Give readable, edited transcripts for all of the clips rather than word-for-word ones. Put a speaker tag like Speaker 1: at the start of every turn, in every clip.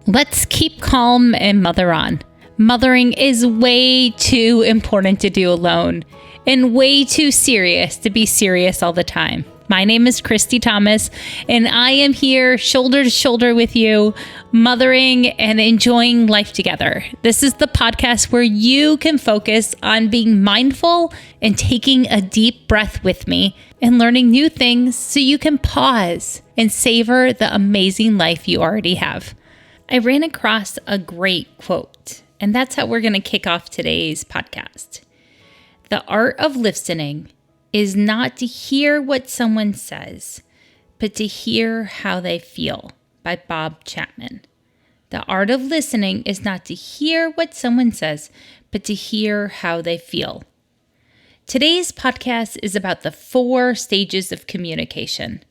Speaker 1: Let's keep calm and mother on. Mothering is way too important to do alone and way too serious to be serious all the time. My name is Christy Thomas, and I am here shoulder to shoulder with you, mothering and enjoying life together. This is the podcast where you can focus on being mindful and taking a deep breath with me and learning new things so you can pause and savor the amazing life you already have. I ran across a great quote, and that's how we're going to kick off today's podcast. The art of listening is not to hear what someone says, but to hear how they feel, by Bob Chapman. The art of listening is not to hear what someone says, but to hear how they feel. Today's podcast is about the 4 stages of communication.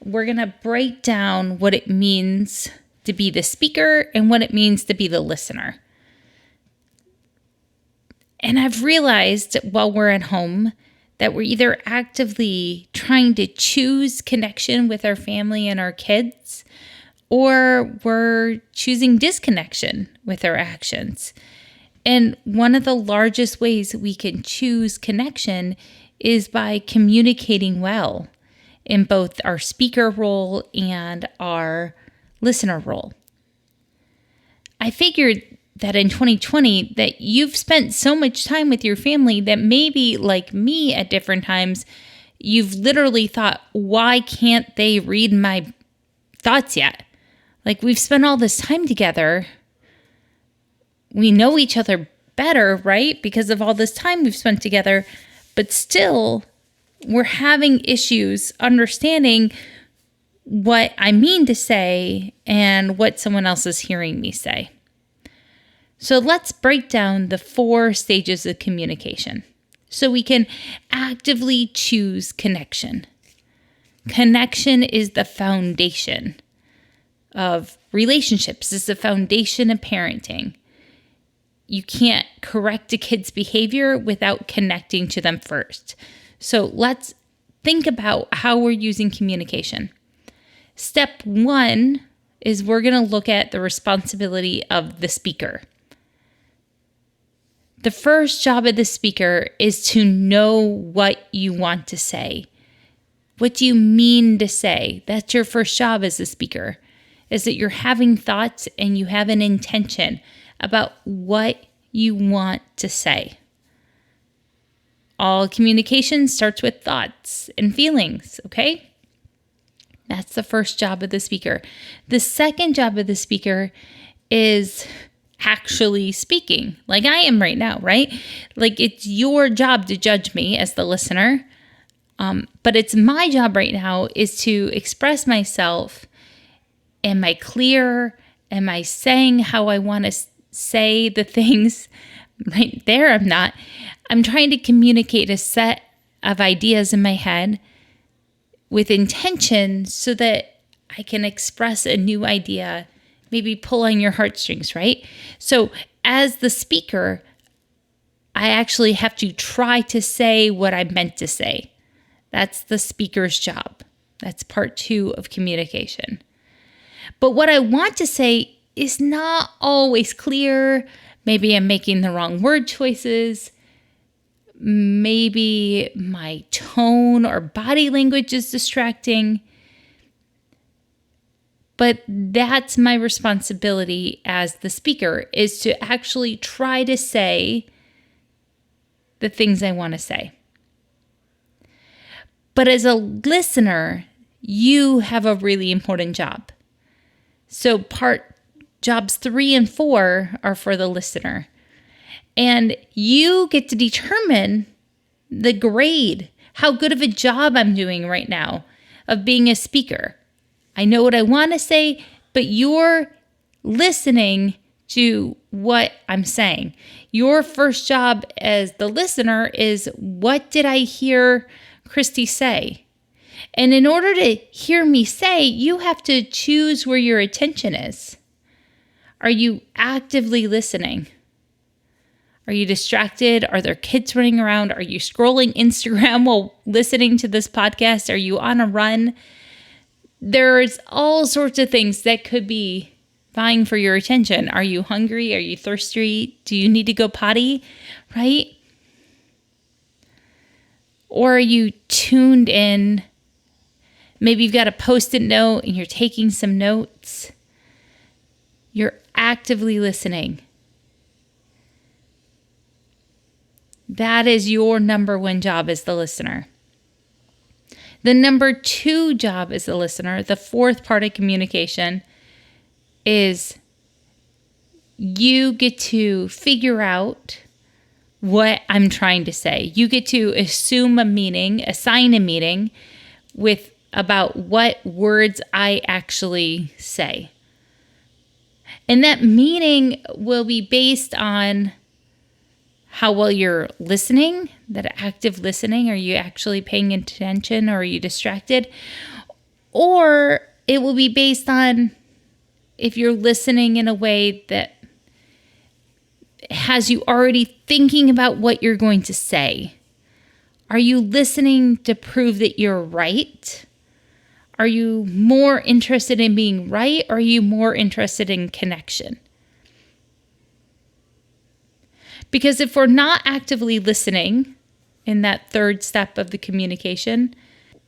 Speaker 1: We're going to break down what it means to be the speaker and what it means to be the listener. And I've realized while we're at home that we're either actively trying to choose connection with our family and our kids, or we're choosing disconnection with our actions. And one of the largest ways we can choose connection is by communicating well in both our speaker role and our listener role. I figured that in 2020 that you've spent so much time with your family that maybe, like me at different times, you've literally thought, why can't they read my thoughts yet? Like, we've spent all this time together. We know each other better, right? Because of all this time we've spent together, but still we're having issues understanding what I mean to say and what someone else is hearing me say. So let's break down the 4 stages of communication so we can actively choose connection. Connection is the foundation of relationships. It's the foundation of parenting. You can't correct a kid's behavior without connecting to them first. So let's think about how we're using communication. Step 1 is we're going to look at the responsibility of the speaker. The first job of the speaker is to know what you want to say. What do you mean to say? That's your first job as a speaker, is that you're having thoughts and you have an intention about what you want to say. All communication starts with thoughts and feelings, okay? That's the first job of the speaker. The second job of the speaker is actually speaking, like I am right now, right? Like, it's your job to judge me as the listener, but it's my job right now is to express myself. Am I clear? Am I saying how I want to say the things? Right there, I'm not. I'm trying to communicate a set of ideas in my head with intention so that I can express a new idea, maybe pull on your heartstrings, right? So as the speaker, I actually have to try to say what I meant to say. That's the speaker's job. That's part 2 of communication. But what I want to say is not always clear. Maybe I'm making the wrong word choices. Maybe my tone or body language is distracting. But that's my responsibility as the speaker, is to actually try to say the things I want to say. But as a listener, you have a really important job. So jobs 3 and 4 are for the listener. And you get to determine the grade, how good of a job I'm doing right now of being a speaker. I know what I want to say, but you're listening to what I'm saying. Your first job as the listener is, what did I hear Christy say? And in order to hear me say, you have to choose where your attention is. Are you actively listening? Are you distracted? Are there kids running around? Are you scrolling Instagram while listening to this podcast? Are you on a run? There's all sorts of things that could be vying for your attention. Are you hungry? Are you thirsty? Do you need to go potty? Right? Or are you tuned in? Maybe you've got a Post-it note and you're taking some notes. You're actively listening. That is your number one job as the listener. The number two job as the listener, the fourth part of communication, is you get to figure out what I'm trying to say. You get to assign a meaning with about what words I actually say. And that meaning will be based on how well you're listening, that active listening. Are you actually paying attention, or are you distracted? Or it will be based on if you're listening in a way that has you already thinking about what you're going to say. Are you listening to prove that you're right? Are you more interested in being right, or are you more interested in connection? Because if we're not actively listening in that third step of the communication,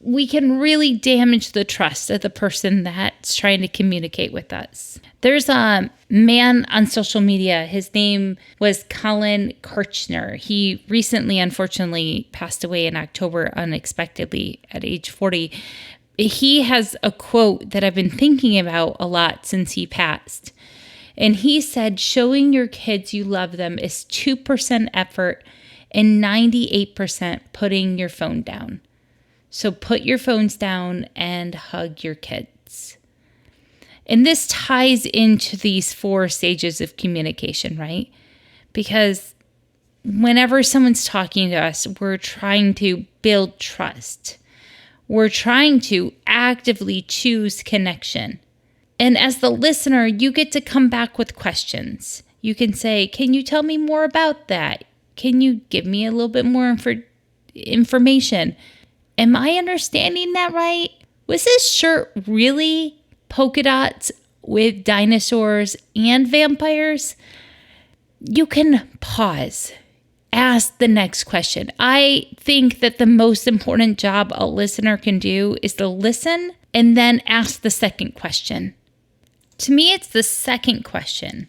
Speaker 1: we can really damage the trust of the person that's trying to communicate with us. There's a man on social media. His name was Collin Kartchner. He recently, unfortunately, passed away in October unexpectedly at age 40. He has a quote that I've been thinking about a lot since he passed. And he said, showing your kids you love them is 2% effort and 98% putting your phone down. So put your phones down and hug your kids. And this ties into these 4 stages of communication, right? Because whenever someone's talking to us, we're trying to build trust. We're trying to actively choose connection. And as the listener, you get to come back with questions. You can say, can you tell me more about that? Can you give me a little bit more information? Am I understanding that right? Was this shirt really polka dots with dinosaurs and vampires? You can pause. Ask the next question. I think that the most important job a listener can do is to listen and then ask the second question. To me, it's the second question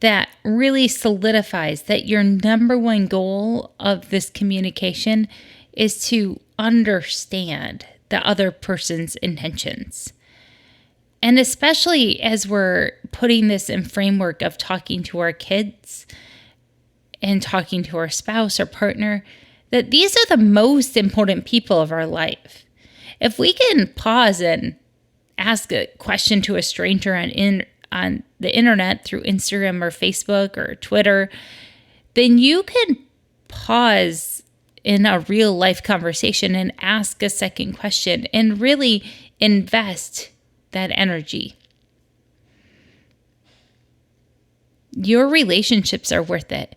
Speaker 1: that really solidifies that your number one goal of this communication is to understand the other person's intentions. And especially as we're putting this in framework of talking to our kids and talking to our spouse or partner, that these are the most important people of our life. If we can pause and ask a question to a stranger on the internet through Instagram or Facebook or Twitter, then you can pause in a real life conversation and ask a second question and really invest that energy. Your relationships are worth it.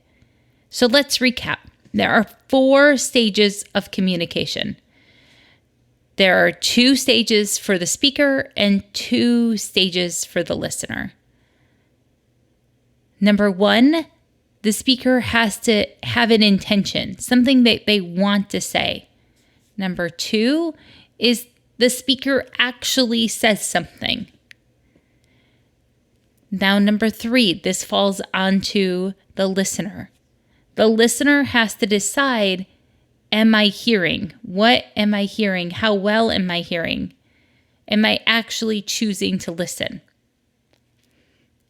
Speaker 1: So let's recap. There are 4 stages of communication. There are 2 stages for the speaker and 2 stages for the listener. Number 1, the speaker has to have an intention, something that they want to say. Number 2 is the speaker actually says something. Now, number 3, this falls onto the listener. The listener has to decide, am I hearing? What am I hearing? How well am I hearing? Am I actually choosing to listen?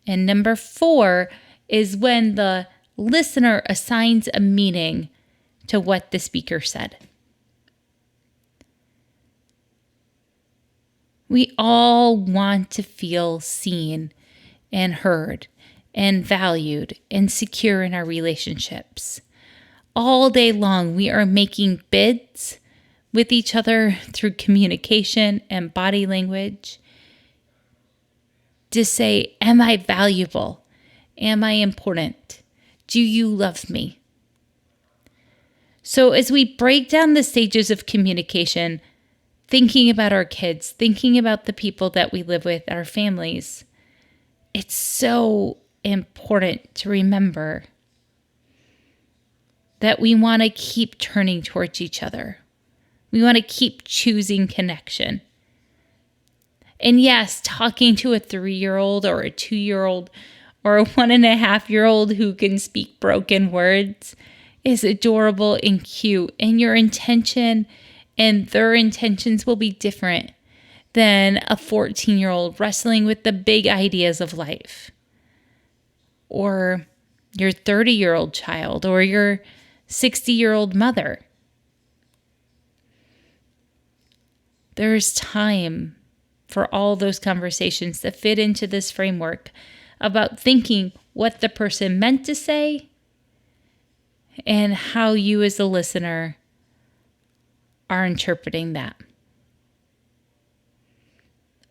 Speaker 1: And number 4 is when the listener assigns a meaning to what the speaker said. We all want to feel seen and heard and valued and secure in our relationships. All day long, we are making bids with each other through communication and body language to say, am I valuable? Am I important? Do you love me? So as we break down the stages of communication, thinking about our kids, thinking about the people that we live with, our families, it's so important to remember that we want to keep turning towards each other. We want to keep choosing connection. And yes, talking to a 3-year-old or a 2-year-old or a 1.5-year-old who can speak broken words is adorable and cute. And your intention and their intentions will be different than a 14-year-old wrestling with the big ideas of life, or your 30-year-old child, or your 60-year-old mother. There's time for all those conversations that fit into this framework about thinking what the person meant to say and how you as a listener are interpreting that.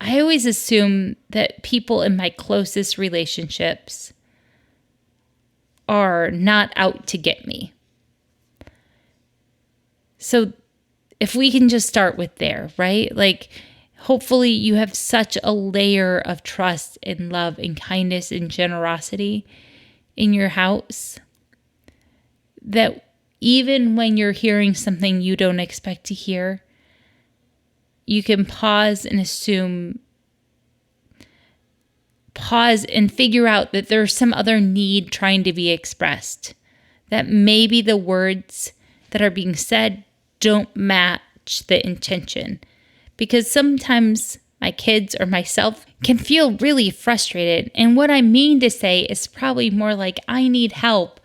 Speaker 1: I always assume that people in my closest relationships are not out to get me. So if we can just start with there, right? Like, hopefully you have such a layer of trust and love and kindness and generosity in your house that even when you're hearing something you don't expect to hear, you can pause and figure out that there's some other need trying to be expressed, that maybe the words that are being said don't match the intention. Because sometimes my kids or myself can feel really frustrated. And what I mean to say is probably more like, I need help,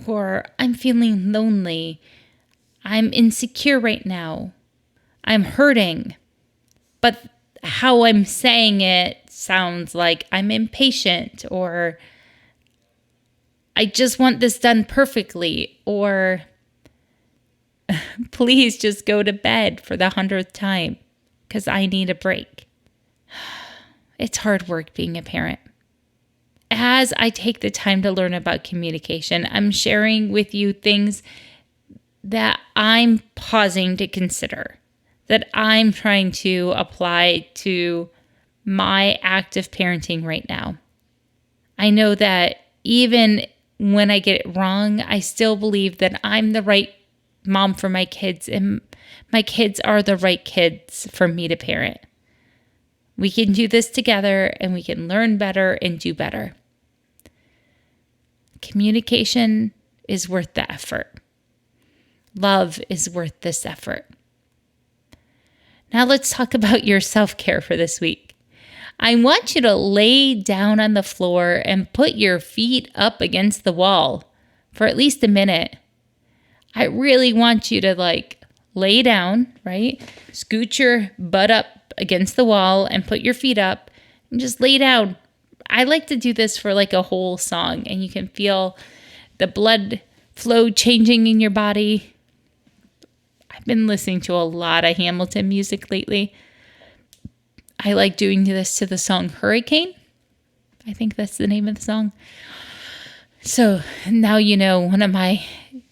Speaker 1: or I'm feeling lonely, I'm insecure right now, I'm hurting. But how I'm saying it sounds like I'm impatient, or I just want this done perfectly, or please just go to bed for the 100th time because I need a break. It's hard work being a parent. As I take the time to learn about communication, I'm sharing with you things that I'm pausing to consider, that I'm trying to apply to my active parenting right now. I know that even when I get it wrong, I still believe that I'm the right mom for my kids, and my kids are the right kids for me to parent. We can do this together, and we can learn better and do better. Communication is worth the effort. Love is worth this effort. Now let's talk about your self-care for this week. I want you to lay down on the floor and put your feet up against the wall for at least a minute. I really want you to lay down, right? Scoot your butt up against the wall and put your feet up and just lay down. I like to do this for a whole song, and you can feel the blood flow changing in your body. I've been listening to a lot of Hamilton music lately. I like doing this to the song Hurricane. I think that's the name of the song. So now you know one of my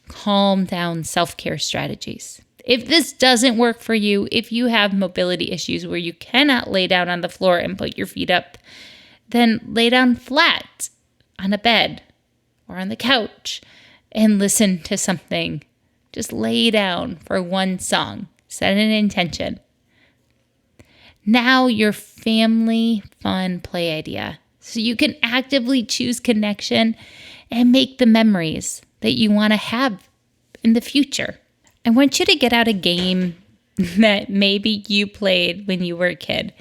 Speaker 1: calm down self-care strategies. If this doesn't work for you, if you have mobility issues where you cannot lay down on the floor and put your feet up, then lay down flat on a bed or on the couch and listen to something. Just lay down for one song. Set an intention. Now your family fun play idea. So you can actively choose connection and make the memories that you want to have in the future. I want you to get out a game that maybe you played when you were a kid.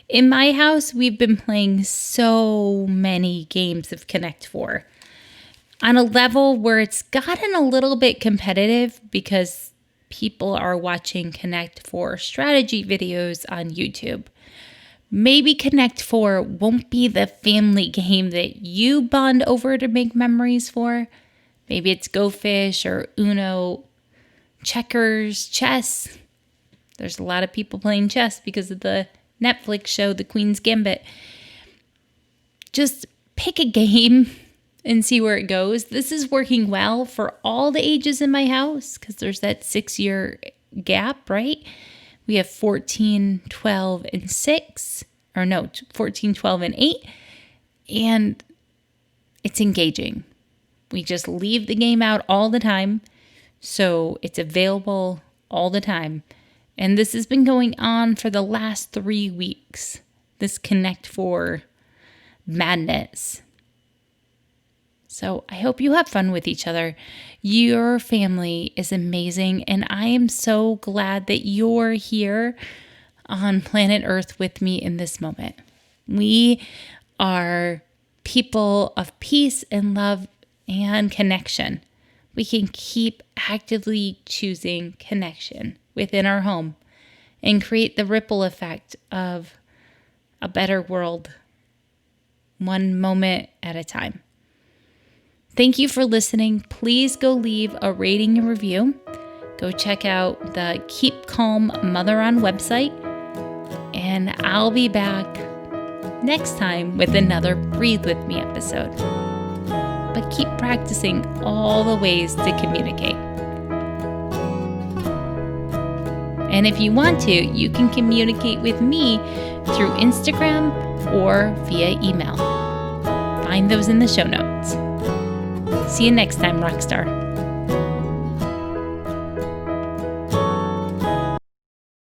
Speaker 1: In my house, we've been playing so many games of Connect 4 on a level where it's gotten a little bit competitive because people are watching Connect 4 strategy videos on YouTube. Maybe Connect 4 won't be the family game that you bond over to make memories for. Maybe it's Go Fish or Uno, checkers, chess. There's a lot of people playing chess because of the Netflix show, The Queen's Gambit. Just pick a game and see where it goes. This is working well for all the ages in my house because there's that 6-year gap, right? We have 14, 12, and 6. Or no, 14, 12, and 8. And it's engaging. We just leave the game out all the time, so it's available all the time. And this has been going on for the last 3 weeks, this Connect 4 madness. So I hope you have fun with each other. Your family is amazing, and I am so glad that you're here on planet Earth with me in this moment. We are people of peace and love and connection. We can keep actively choosing connection within our home and create the ripple effect of a better world, one moment at a time. Thank you for listening. Please go leave a rating and review. Go check out the Keep Calm Mother On website. And I'll be back next time with another Breathe With Me episode. But keep practicing all the ways to communicate. And if you want to, you can communicate with me through Instagram or via email. Find those in the show notes. See you next time, Rockstar.